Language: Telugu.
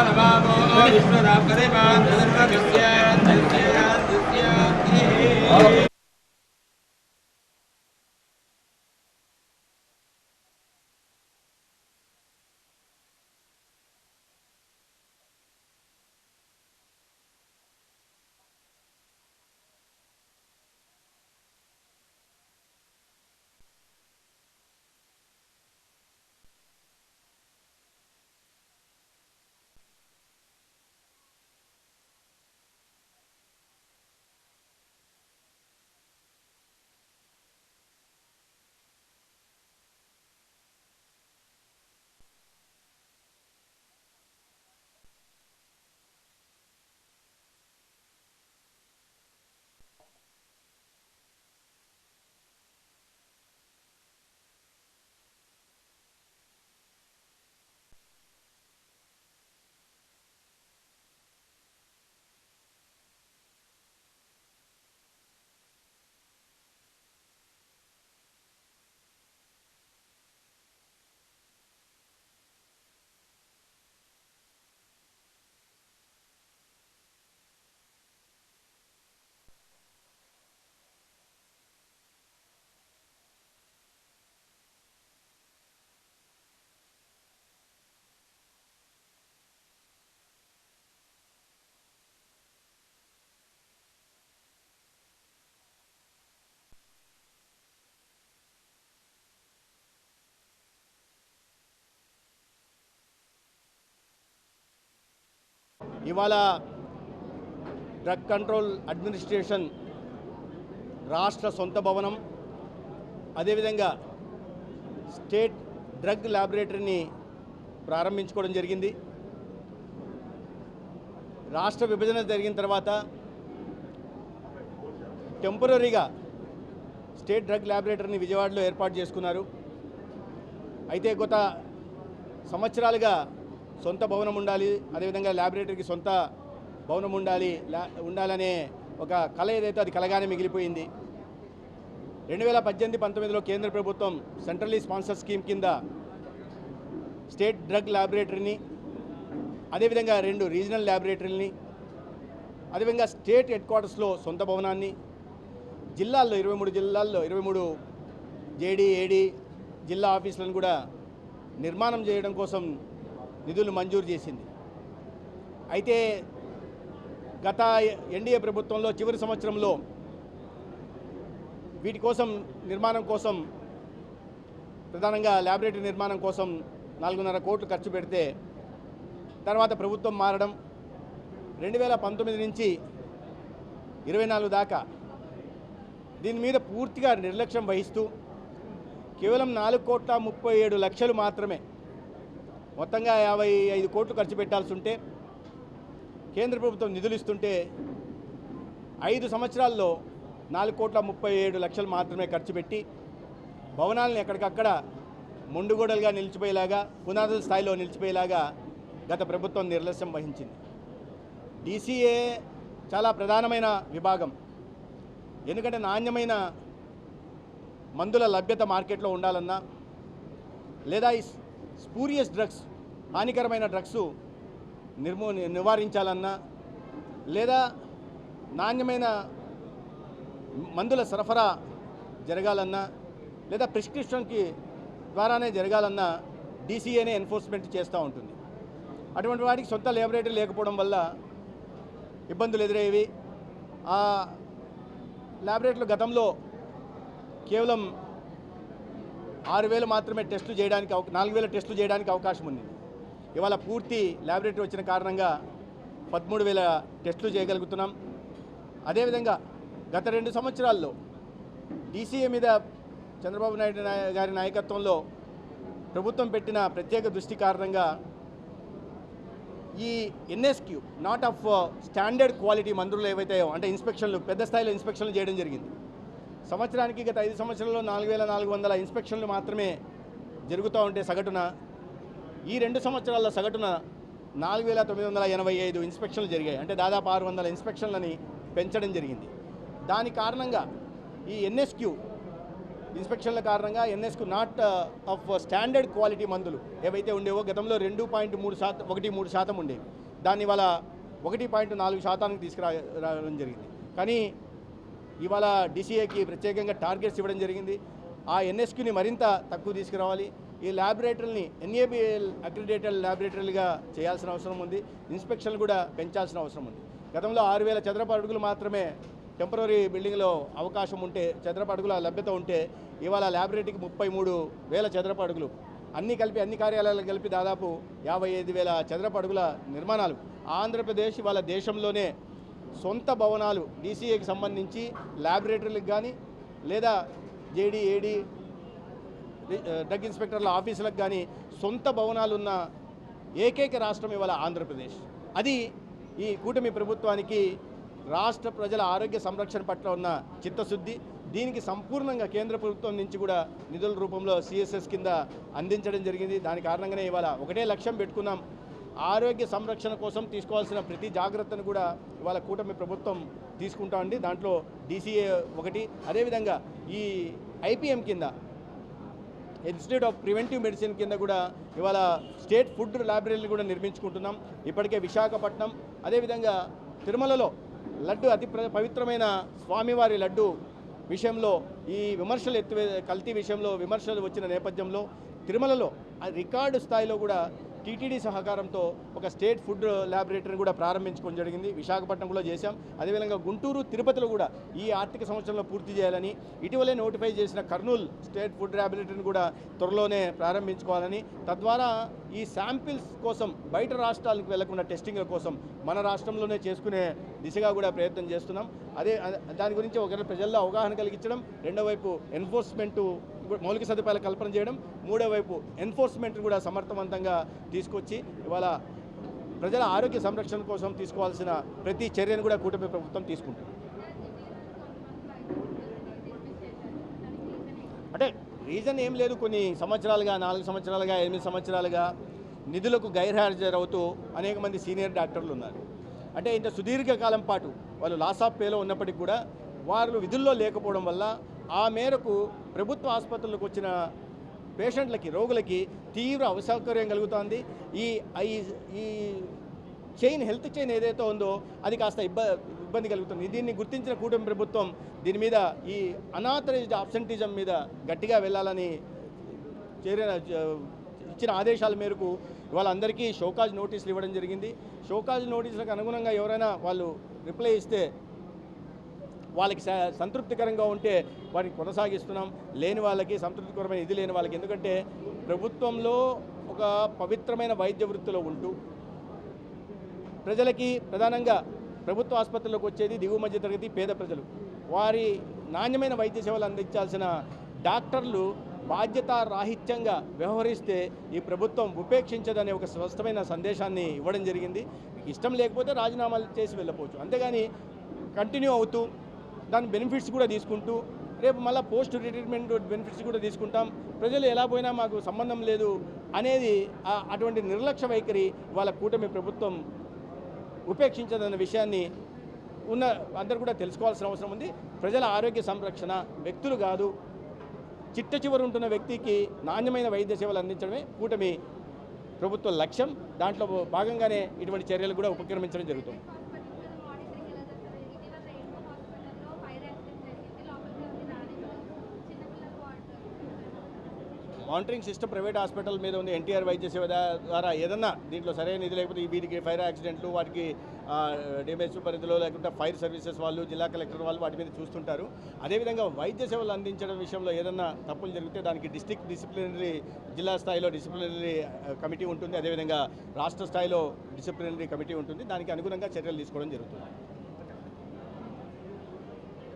नमामो विष्णुना परिमान् ఇవాళ డ్రగ్ కంట్రోల్ అడ్మినిస్ట్రేషన్ రాష్ట్ర సొంత భవనం అదేవిధంగా స్టేట్ డ్రగ్ ల్యాబొరేటరీని ప్రారంభించుకోవడం జరిగింది. రాష్ట్ర విభజన జరిగిన తర్వాత టెంపరరీగా స్టేట్ డ్రగ్ ల్యాబొరేటరీని విజయవాడలో ఏర్పాటు చేసుకున్నారు. అయితే గత సంవత్సరాలుగా సొంత భవనం ఉండాలి, అదేవిధంగా ల్యాబొరేటరీకి సొంత భవనం ఉండాలనే ఒక కళ ఏదైతే అది కలగానే మిగిలిపోయింది. 2018-19లో కేంద్ర ప్రభుత్వం సెంట్రల్లీ స్పాన్సర్ స్కీమ్ కింద స్టేట్ డ్రగ్ ల్యాబొరేటరీని, అదేవిధంగా 2 రీజనల్ ల్యాబొరేటరీలని, అదేవిధంగా స్టేట్ హెడ్ క్వార్టర్స్లో సొంత భవనాన్ని, జిల్లాల్లో 23 జిల్లాల్లో 23 జేడీ ఏడీ జిల్లా ఆఫీసులను కూడా నిర్మాణం చేయడం కోసం నిధులు మంజూరు చేసింది. అయితే గత ఎన్డీఏ ప్రభుత్వంలో చివరి సంవత్సరంలో వీటి కోసం నిర్మాణం కోసం ప్రధానంగా ల్యాబొరేటరీ నిర్మాణం కోసం 4.5 కోట్లు ఖర్చు పెడితే తర్వాత ప్రభుత్వం మారడం 2019 నుంచి 24 దాకా దీని మీద పూర్తిగా నిర్లక్ష్యం వహిస్తూ కేవలం 4,37,00,000 మాత్రమే, మొత్తంగా 55 కోట్లు ఖర్చు పెట్టాల్సి ఉంటే కేంద్ర ప్రభుత్వం నిధులు ఇస్తుంటే 5 సంవత్సరాల్లో 4,37,00,000 మాత్రమే ఖర్చు పెట్టి భవనాలను ఎక్కడికక్కడ మొండుగోడలుగా నిలిచిపోయేలాగా, పునాదుల స్థాయిలో నిలిచిపోయేలాగా గత ప్రభుత్వం నిర్లక్ష్యం వహించింది. డీసీఏ చాలా ప్రధానమైన విభాగం. ఎందుకంటే నాణ్యమైన మందుల లభ్యత మార్కెట్లో ఉండాలన్నా, లేదా ఈ స్పూరియస్ డ్రగ్స్, హానికరమైన డ్రగ్స్ నివారించాలన్నా, లేదా నాణ్యమైన మందుల సరఫరా జరగాలన్నా, లేదా ప్రిస్క్రిప్షన్కి ద్వారానే జరగాలన్నా డీసీఏనే ఎన్ఫోర్స్మెంట్ చేస్తూ ఉంటుంది. అటువంటి వాటికి సొంత ల్యాబొరేటరీ లేకపోవడం వల్ల ఇబ్బందులు ఎదురయ్యేవి. ఆ ల్యాబొరేటరీలు గతంలో కేవలం 6,000 మాత్రమే టెస్టులు చేయడానికి 4,000 టెస్టులు చేయడానికి అవకాశం ఉంది. ఇవాళ పూర్తి ల్యాబొరేటరీ వచ్చిన కారణంగా 13,000 టెస్టులు చేయగలుగుతున్నాం. అదేవిధంగా గత 2 సంవత్సరాల్లో డీసీఏ మీద చంద్రబాబు నాయుడు గారి నాయకత్వంలో ప్రభుత్వం పెట్టిన ప్రత్యేక దృష్టి కారణంగా ఈ ఎన్ఎస్క్యూ నాట్ ఆఫ్ స్టాండర్డ్ క్వాలిటీ మందులు ఏవైతాయో అంటే ఇన్స్పెక్షన్లు, పెద్ద స్థాయిలో ఇన్స్పెక్షన్లు చేయడం జరిగింది. సంవత్సరానికి గత 5 సంవత్సరాల్లో 4,400 ఇన్స్పెక్షన్లు మాత్రమే జరుగుతూ ఉంటే సగటున ఈ 2 సంవత్సరాల్లో సగటున 4,985 ఇన్స్పెక్షన్లు జరిగాయి. అంటే దాదాపు 600 ఇన్స్పెక్షన్లని పెంచడం జరిగింది. దాని కారణంగా ఈ ఎన్ఎస్క్యూ ఇన్స్పెక్షన్ల కారణంగా ఎన్ఎస్కు నాట్ ఆఫ్ స్టాండర్డ్ క్వాలిటీ మందులు ఏవైతే ఉండేవో గతంలో 2.3% ఉండేవి, దాన్ని ఇవాళ 1.4% తీసుకురావడం జరిగింది. కానీ ఇవాళ DCAకి ప్రత్యేకంగా టార్గెట్స్ ఇవ్వడం జరిగింది. ఆ ఎన్ఎస్క్యూని మరింత తక్కువ తీసుకురావాలి. ఈ ల్యాబొరేటరీని NABL అక్రిడేటెడ్ ల్యాబొరేటరీలుగా చేయాల్సిన అవసరం ఉంది. ఇన్స్పెక్షన్లు కూడా పెంచాల్సిన అవసరం ఉంది. గతంలో 6,000 చదరపు అడుగులు మాత్రమే టెంపరరీ బిల్డింగ్లో అవకాశం ఉంటే, చదరపు అడుగుల లభ్యత ఉంటే, ఇవాళ ల్యాబొరేటరీకి 33,000 చదరపు అడుగులు అన్ని కార్యాలయాలు కలిపి దాదాపు 55,000 చదరపు అడుగుల నిర్మాణాలు. ఆంధ్రప్రదేశ్ ఇవాళ దేశంలోనే సొంత భవనాలు DCAకి సంబంధించి ల్యాబొరేటరీలకు కానీ లేదా JD AD డ్రగ్ ఇన్స్పెక్టర్ల ఆఫీసులకు కానీ సొంత భవనాలు ఉన్న ఏకైక రాష్ట్రం ఇవాళ ఆంధ్రప్రదేశ్. అది ఈ కూటమి ప్రభుత్వానికి రాష్ట్ర ప్రజల ఆరోగ్య సంరక్షణ పట్ల ఉన్న చిత్తశుద్ధి. దీనికి సంపూర్ణంగా కేంద్ర ప్రభుత్వం నుంచి కూడా నిధుల రూపంలో CSS కింద అందించడం జరిగింది. దాని కారణంగానే ఇవాళ ఒకటే లక్ష్యం పెట్టుకున్నాం. ఆరోగ్య సంరక్షణ కోసం తీసుకోవాల్సిన ప్రతి జాగ్రత్తను కూడా ఇవాళ కూటమి ప్రభుత్వం తీసుకుంటా ఉంది. దాంట్లో DCA ఒకటి. అదేవిధంగా ఈ IPM కింద ఇన్స్టిట్యూట్ ఆఫ్ ప్రివెంటివ్ మెడిసిన్ కింద కూడా ఇవాళ స్టేట్ ఫుడ్ ల్యాబొరేటరీలు కూడా నిర్మించుకుంటున్నాం. ఇప్పటికే విశాఖపట్నం, అదేవిధంగా తిరుమలలో లడ్డు అతి పవిత్రమైన స్వామివారి లడ్డు విషయంలో ఈ విమర్శలు కల్తీ విషయంలో విమర్శలు వచ్చిన నేపథ్యంలో తిరుమలలో రికార్డు స్థాయిలో కూడా TTD సహకారంతో ఒక స్టేట్ ఫుడ్ ల్యాబొరేటరీని కూడా ప్రారంభించుకోవడం జరిగింది. విశాఖపట్నం కూడా చేశాం. అదేవిధంగా గుంటూరు, తిరుపతిలో కూడా ఈ ఆర్థిక సంవత్సరంలో పూర్తి చేయాలని, ఇటీవలే నోటిఫై చేసిన కర్నూలు స్టేట్ ఫుడ్ ల్యాబొరేటరీని కూడా త్వరలోనే ప్రారంభించుకోవాలని, తద్వారా ఈ శాంపిల్స్ కోసం బయట రాష్ట్రాలకు వెళ్లకుండా టెస్టింగ్ల కోసం మన రాష్ట్రంలోనే చేసుకునే దిశగా కూడా ప్రయత్నం చేస్తున్నాం. దాని గురించి ఒక ప్రజల్లో అవగాహన కలిగించడం, రెండో వైపు ఎన్ఫోర్స్మెంటు మౌలిక సదుపాయాల కల్పన చేయడం, మూడో వైపు ఎన్ఫోర్స్మెంట్ కూడా సమర్థవంతంగా తీసుకొచ్చి ఇవాళ ప్రజల ఆరోగ్య సంరక్షణ కోసం తీసుకోవాల్సిన ప్రతి చర్యను కూడా కూటమి ప్రభుత్వం తీసుకుంటుంది. అంటే రీజన్ ఏం లేదు. కొన్ని సంవత్సరాలుగా 4 సంవత్సరాలుగా 8 సంవత్సరాలుగా నిధులకు గైర్హాజరవుతూ అనేక మంది సీనియర్ డాక్టర్లు ఉన్నారు. అంటే ఇంత సుదీర్ఘకాలం పాటు వాళ్ళు లాస్ ఆఫ్ పేలో ఉన్నప్పటికీ కూడా వారు విధుల్లో లేకపోవడం వల్ల ఆ మేరకు ప్రభుత్వ ఆసుపత్రులకు వచ్చిన పేషెంట్లకి, రోగులకి తీవ్ర అసౌకర్యం కలుగుతోంది. ఈ హెల్త్ చైన్ ఏదైతే ఉందో అది కాస్త ఇబ్బంది కలుగుతుంది. దీన్ని గుర్తించిన కూటమి ప్రభుత్వం దీని మీద ఈ అనాథరైజ్డ్ అబ్సెంటిజం మీద గట్టిగా వెళ్ళాలని ఇచ్చిన ఆదేశాల మేరకు వాళ్ళందరికీ షోకాజ్ నోటీసులు ఇవ్వడం జరిగింది. షోకాజ్ నోటీసులకు అనుగుణంగా ఎవరైనా వాళ్ళు రిప్లై ఇస్తే వాళ్ళకి సంతృప్తికరంగా ఉంటే వాటిని కొనసాగిస్తున్నాం. లేని వాళ్ళకి, సంతృప్తికరమైన ఇది లేని వాళ్ళకి, ఎందుకంటే ప్రభుత్వంలో ఒక పవిత్రమైన వైద్య వృత్తిలో ఉంటూ ప్రజలకి ప్రధానంగా ప్రభుత్వ ఆసుపత్రులకు వచ్చేది దిగువ మధ్య తరగతి పేద ప్రజలు. వారి నాణ్యమైన వైద్య సేవలు అందించాల్సిన డాక్టర్లు బాధ్యతారాహిత్యంగా వ్యవహరిస్తే ఈ ప్రభుత్వం ఉపేక్షించదనే ఒక స్పష్టమైన సందేశాన్ని ఇవ్వడం జరిగింది. ఇష్టం లేకపోతే రాజీనామాలు చేసి వెళ్ళకపోవచ్చు, అంతేగాని కంటిన్యూ అవుతూ దాని బెనిఫిట్స్ కూడా తీసుకుంటూ రేపు మళ్ళీ పోస్ట్ రిటైర్మెంట్ బెనిఫిట్స్ కూడా తీసుకుంటాం, ప్రజలు ఎలా పోయినా మాకు సంబంధం లేదు అనేది అటువంటి నిర్లక్ష్య వైఖరి వాళ్ళ కూటమి ప్రభుత్వం ఉపేక్షించదన్న విషయాన్ని అందరూ కూడా తెలుసుకోవాల్సిన అవసరం ఉంది. ప్రజల ఆరోగ్య సంరక్షణ వ్యక్తులు కాదు, చిట్ట చివరి ఉంటున్న వ్యక్తికి నాణ్యమైన వైద్య సేవలు అందించడమే కూటమి ప్రభుత్వ లక్ష్యం. దాంట్లో భాగంగానే ఇటువంటి చర్యలు కూడా ఉపక్రమించడం జరుగుతుంది. మానిటరింగ్ సిస్టమ్ ప్రైవేట్ హాస్పిటల్ మీద ఉంది. ఎన్టీఆర్ వైద్య సేవ ద్వారా ఏదన్నా దీంట్లో సరైన ఇది లేకపోతే వీటికి ఫైర్ యాక్సిడెంట్లు, వాటికి DMS పరిధిలో లేకుంటే ఫైర్ సర్వీసెస్ వాళ్ళు, జిల్లా కలెక్టర్ వాళ్ళు వాటి మీద చూస్తుంటారు. అదేవిధంగా వైద్య సేవలు అందించడం విషయంలో ఏదన్నా తప్పులు జరిగితే దానికి డిస్ట్రిక్ట్ డిసిప్లినరీ, జిల్లా స్థాయిలో డిసిప్లినరీ కమిటీ ఉంటుంది. అదేవిధంగా రాష్ట్ర స్థాయిలో డిసిప్లినరీ కమిటీ ఉంటుంది. దానికి అనుగుణంగా చర్యలు తీసుకోవడం జరుగుతుంది.